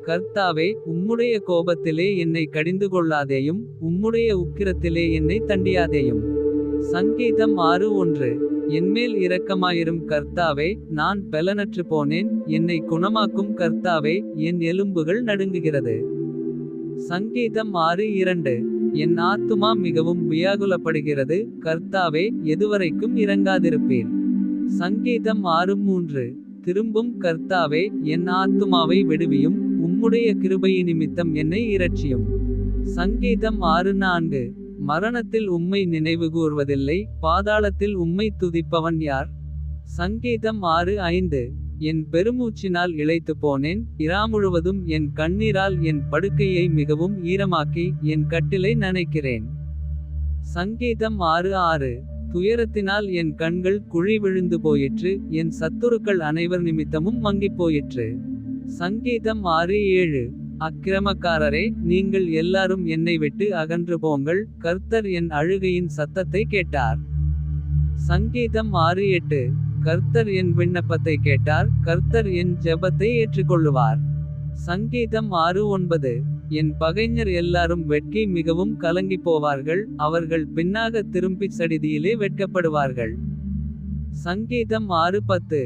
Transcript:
கர்த்தாவே உம்முடைய கோபத்திலே என்னை கடிந்து கொள்ளாதேயும். உம்முடைய உக்கிரத்திலே என்னை தண்டியாதேயும். சங்கீதம் 6:1. என்மேல் இரக்கமாயிரும் கர்த்தாவே. நான் பெலனற்று போனேன். என்னை குணமாக்கும் கர்த்தாவே. என் எலும்புகள் நடுங்குகிறது. சங்கீதம் 6:2. என் ஆத்துமா மிகவும் வியாகுலப்படுகிறது. கர்த்தாவே எதுவரைக்கும் இரங்காதிருப்பீர். சங்கீதம் 6:3. திரும்பும் கர்த்தாவே. என் ஆத்துமாவை விடுவியும். உம்முடைய கிருபையினிமித்தம் என்னை இரட்சியும். சங்கீதம் 6:4. மரணத்தில் உம்மை நினைவுகூர்வதில்லை. பாதாளத்தில் உம்மை துதிப்பவன் யார். சங்கீதம் 6:5. என் பெருமூச்சினால் இளைத்து போனேன். இராமுழுவதும் என் கண்ணீரால் என் படுக்கையை மிகவும் ஈரமாக்கி. என் கட்டிலை நனைக்கிறேன். சங்கீதம் 6:6. துயரத்தினால் என் கண்கள் குழி விழுந்து போயிற்று. என் சத்துருக்கள் அனைவர் நிமித்தமும் மங்கிப் போயிற்று. சங்கீதம் 6:7. அக்கிரமக்காரரே நீங்கள் எல்லாரும் என்னை விட்டு அகன்று போங்கள். கர்த்தர் என் அழுகையின் சத்தத்தை கேட்டார். சங்கீதம் 6:8. கர்த்தர் என் விண்ணப்பத்தை கேட்டார். கர்த்தர் என் ஜெபத்தை ஏற்றுக்கொள்ளுவார். சங்கீதம் 6:9. என் பகைஞர் எல்லாரும் வெட்கி மிகவும் கலங்கிப் போவார்கள். அவர்கள் பின்னாக திரும்பிச் சடிதியிலே வெட்கப்படுவார்கள். சங்கீதம் 6:10.